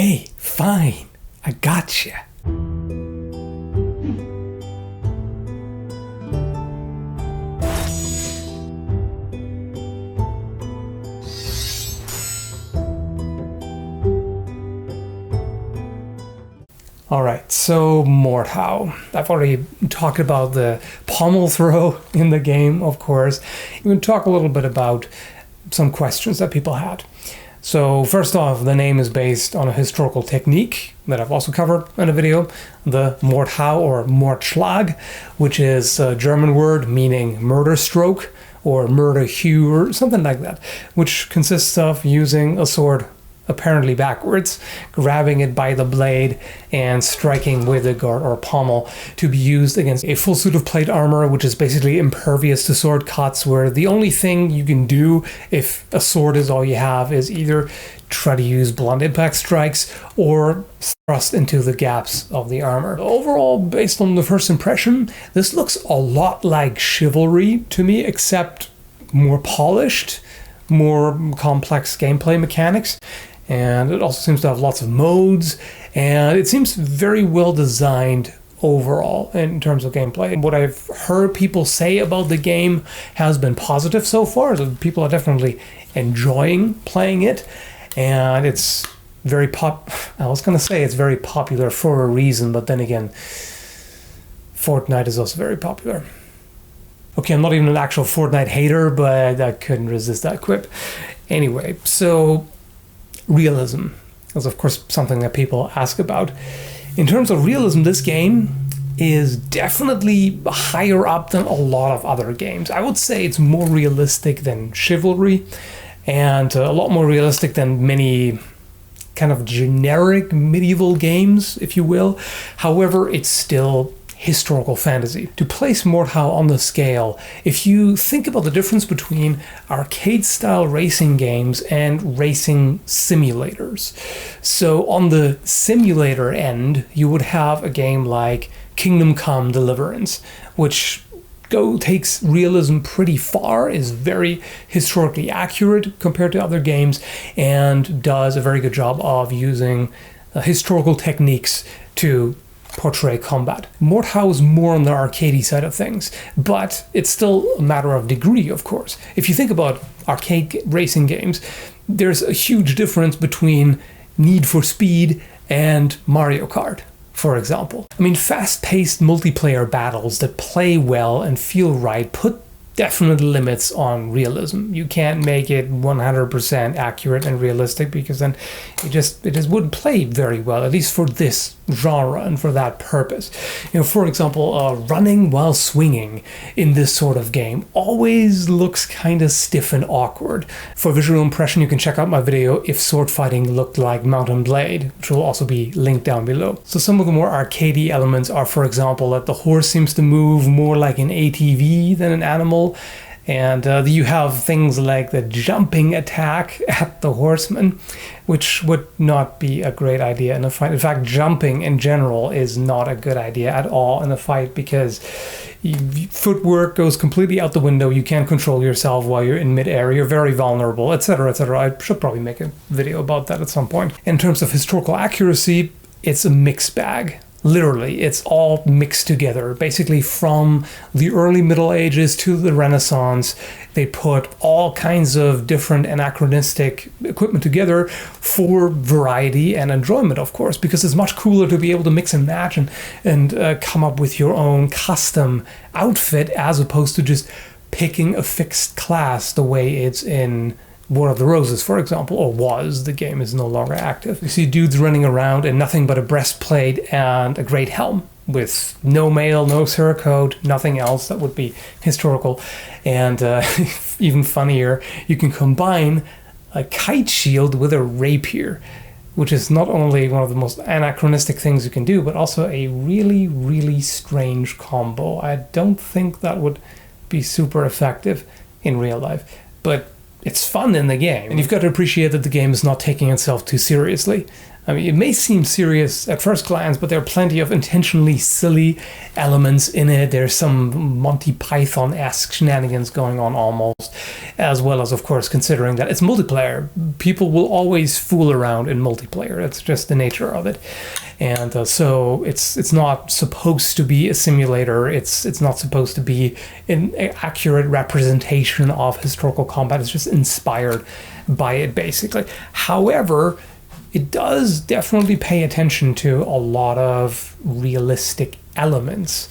Hey, fine, I gotcha. Alright, so Mordhau. I've already talked about the pommel throw in the game, of course. We can talk a little bit about some questions that people had. So first off, the name is based on a historical technique that I've also covered in a video, the Mordhau or Mordschlag, which is a German word meaning murder stroke or murder hew or something like that, which consists of using a sword apparently backwards, grabbing it by the blade and striking with a guard or pommel to be used against a full suit of plate armor, which is basically impervious to sword cuts, where the only thing you can do if a sword is all you have is either try to use blunt impact strikes or thrust into the gaps of the armor. Overall, based on the first impression, this looks a lot like Chivalry to me, except more polished, more complex gameplay mechanics. And it also seems to have lots of modes, and it seems very well designed overall in terms of gameplay. What I've heard people say about the game has been positive so far, so people are definitely enjoying playing it, and it's very I was gonna say it's very popular for a reason, but then again, Fortnite is also very popular. Okay, I'm not even an actual Fortnite hater, but I couldn't resist that quip. Anyway, so realism is of course something that people ask about. In terms of realism, this game is definitely higher up than a lot of other games. I would say it's more realistic than Chivalry, and a lot more realistic than many kind of generic medieval games, if you will. However, it's still historical fantasy. To place Mordhau on the scale, if you think about the difference between arcade-style racing games and racing simulators. So on the simulator end, you would have a game like Kingdom Come Deliverance, which takes realism pretty far, is very historically accurate compared to other games, and does a very good job of using historical techniques to portray combat. Mordhau is more on the arcadey side of things, but it's still a matter of degree, of course. If you think about arcade racing games, there's a huge difference between Need for Speed and Mario Kart, for example. I mean, fast-paced multiplayer battles that play well and feel right put definite limits on realism. You can't make it 100% accurate and realistic, because then it just wouldn't play very well, at least for this genre and for that purpose. You know, for example, running while swinging in this sort of game always looks kind of stiff and awkward. For visual impression, you can check out my video If Sword Fighting Looked Like Mount and Blade, which will also be linked down below. So some of the more arcadey elements are, for example, that the horse seems to move more like an ATV than an animal. And you have things like the jumping attack at the horseman, which would not be a great idea in a fight. In fact, jumping in general is not a good idea at all in a fight, because footwork goes completely out the window. You can't control yourself while you're in midair. You're very vulnerable, etc., etc. I should probably make a video about that at some point. In terms of historical accuracy, it's a mixed bag. Literally, it's all mixed together. Basically, from the early Middle Ages to the Renaissance, they put all kinds of different anachronistic equipment together for variety and enjoyment, of course, because it's much cooler to be able to mix and match and come up with your own custom outfit, as opposed to just picking a fixed class the way it's in War of the Roses, for example, or was. The game is no longer active. You see dudes running around in nothing but a breastplate and a great helm, with no mail, no surcoat, nothing else that would be historical. And even funnier, you can combine a kite shield with a rapier, which is not only one of the most anachronistic things you can do, but also a really, really strange combo. I don't think that would be super effective in real life, but it's fun in the game. And you've got to appreciate that the game is not taking itself too seriously. I mean, it may seem serious at first glance, but there are plenty of intentionally silly elements in it. There's some Monty Python-esque shenanigans going on almost, as well as, of course, considering that it's multiplayer. People will always fool around in multiplayer. That's just the nature of it. And so it's not supposed to be a simulator. It's not supposed to be an accurate representation of historical combat. It's just inspired by it, basically. However, it does definitely pay attention to a lot of realistic elements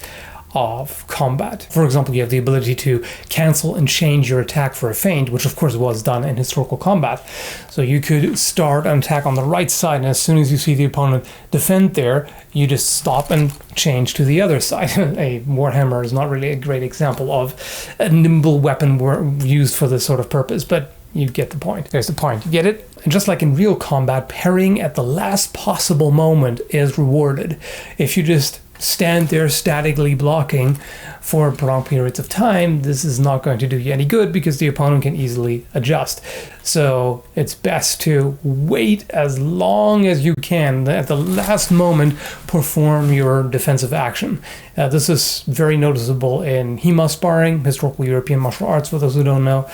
of combat. For example, you have the ability to cancel and change your attack for a feint, which of course was done in historical combat. So you could start an attack on the right side, and as soon as you see the opponent defend there, you just stop and change to the other side. A warhammer is not really a great example of a nimble weapon used for this sort of purpose, but you get the point. There's the point. You get it? And just like in real combat, parrying at the last possible moment is rewarded. If you just stand there statically blocking for prolonged periods of time, this is not going to do you any good because the opponent can easily adjust. So it's best to wait as long as you can. At the last moment, perform your defensive action. This is very noticeable in HEMA sparring, historical European martial arts, for those who don't know.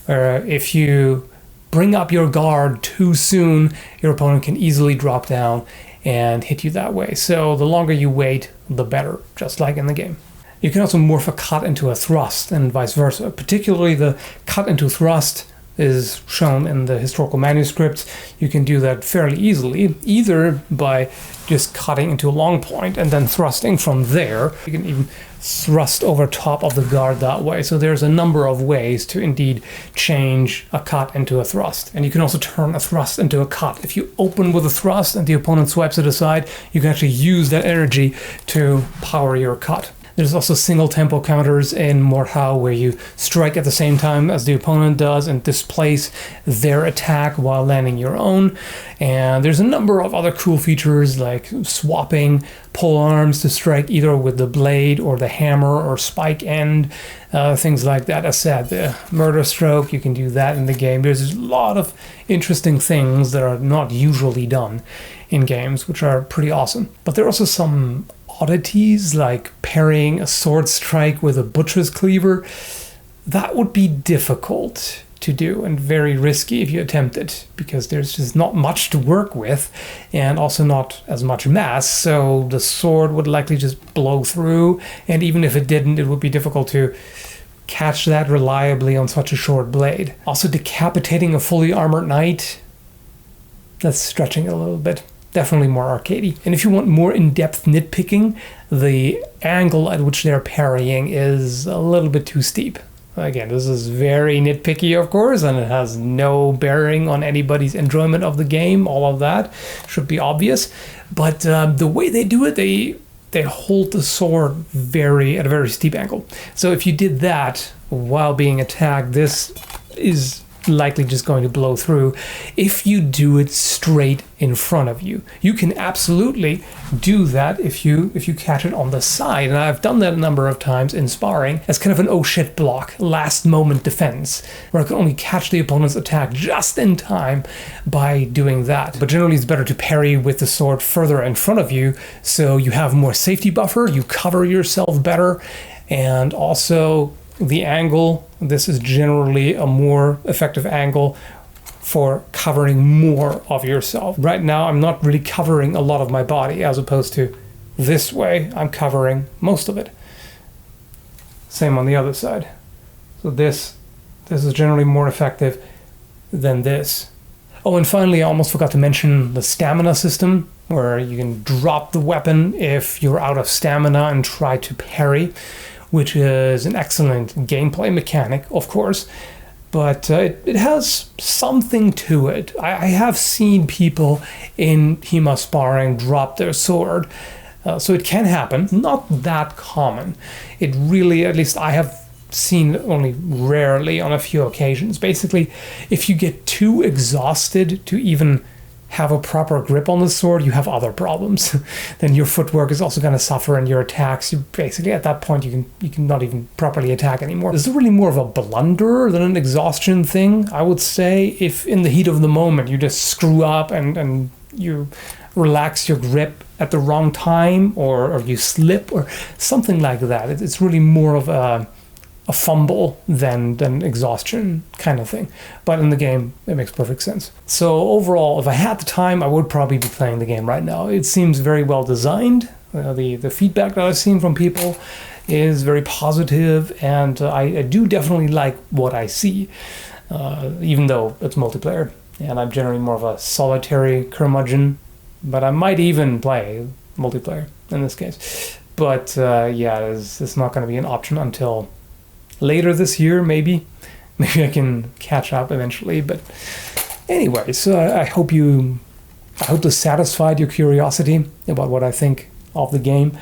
If you bring up your guard too soon, your opponent can easily drop down and hit you that way. So the longer you wait, the better, just like in the game. You can also morph a cut into a thrust and vice versa. Particularly the cut into thrust is shown in the historical manuscripts. You can do that fairly easily, either by just cutting into a long point and then thrusting from there. You can even thrust over top of the guard that way. So there's a number of ways to indeed change a cut into a thrust. And you can also turn a thrust into a cut. If you open with a thrust and the opponent swipes it aside, you can actually use that energy to power your cut. There's also single tempo counters in Mordhau where you strike at the same time as the opponent does and displace their attack while landing your own. And there's a number of other cool features like swapping pole arms to strike either with the blade or the hammer or spike end, things like that. As said, the murder stroke, you can do that in the game. There's a lot of interesting things that are not usually done in games, which are pretty awesome. But there are also some oddities like parrying a sword strike with a butcher's cleaver. That would be difficult to do and very risky if you attempt it, because there's just not much to work with and also not as much mass, so the sword would likely just blow through, and even if it didn't, it would be difficult to catch that reliably on such a short blade. Also, decapitating a fully armored knight, that's stretching it a little bit. Definitely more arcadey. And if you want more in-depth nitpicking, the angle at which they're parrying is a little bit too steep. Again, this is very nitpicky, of course, and it has no bearing on anybody's enjoyment of the game. All of that should be obvious. But the way they do it, they hold the sword at a very steep angle. So if you did that while being attacked, this is likely just going to blow through. If you do it straight in front of you, you can absolutely do that if you catch it on the side, and I've done that a number of times in sparring as kind of an oh shit block, last moment defense, where I can only catch the opponent's attack just in time by doing that. But generally it's better to parry with the sword further in front of you, so you have more safety buffer, you cover yourself better, and also the angle, this is generally a more effective angle for covering more of yourself. Right now, I'm not really covering a lot of my body, as opposed to this way, I'm covering most of it. Same on the other side. So this is generally more effective than this. Oh, and finally, I almost forgot to mention the stamina system, where you can drop the weapon if you're out of stamina and try to parry, which is an excellent gameplay mechanic, of course, but it has something to it. I have seen people in HEMA sparring drop their sword, so it can happen. Not that common. It really, at least I have seen only rarely on a few occasions. Basically, if you get too exhausted to even have a proper grip on the sword, you have other problems. Then your footwork is also going to suffer, and your attacks, you basically at that point you can not even properly attack anymore. This is really more of a blunder than an exhaustion thing, I would say. If in the heat of the moment you just screw up and you relax your grip at the wrong time, or you slip, or something like that. It's really more of a fumble than exhaustion kind of thing. But in the game, it makes perfect sense. So overall, if I had the time, I would probably be playing the game right now. It seems very well designed. The feedback that I've seen from people is very positive, and I do definitely like what I see, even though it's multiplayer. And I'm generally more of a solitary curmudgeon, but I might even play multiplayer in this case. But yeah, it's not going to be an option until later this year, maybe. Maybe I can catch up eventually. But anyway, so I hope this satisfied your curiosity about what I think of the game.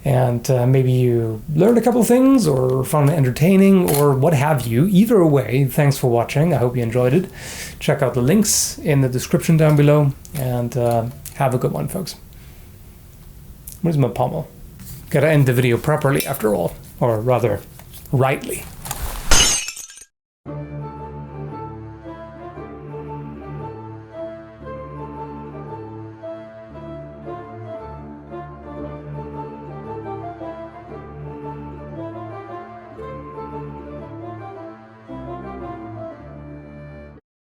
And maybe you learned a couple things or found it entertaining or what have you. Either way, thanks for watching. I hope you enjoyed it. Check out the links in the description down below. And have a good one, folks. Where's my pommel? Gotta end the video properly after all. Or rather, rightly.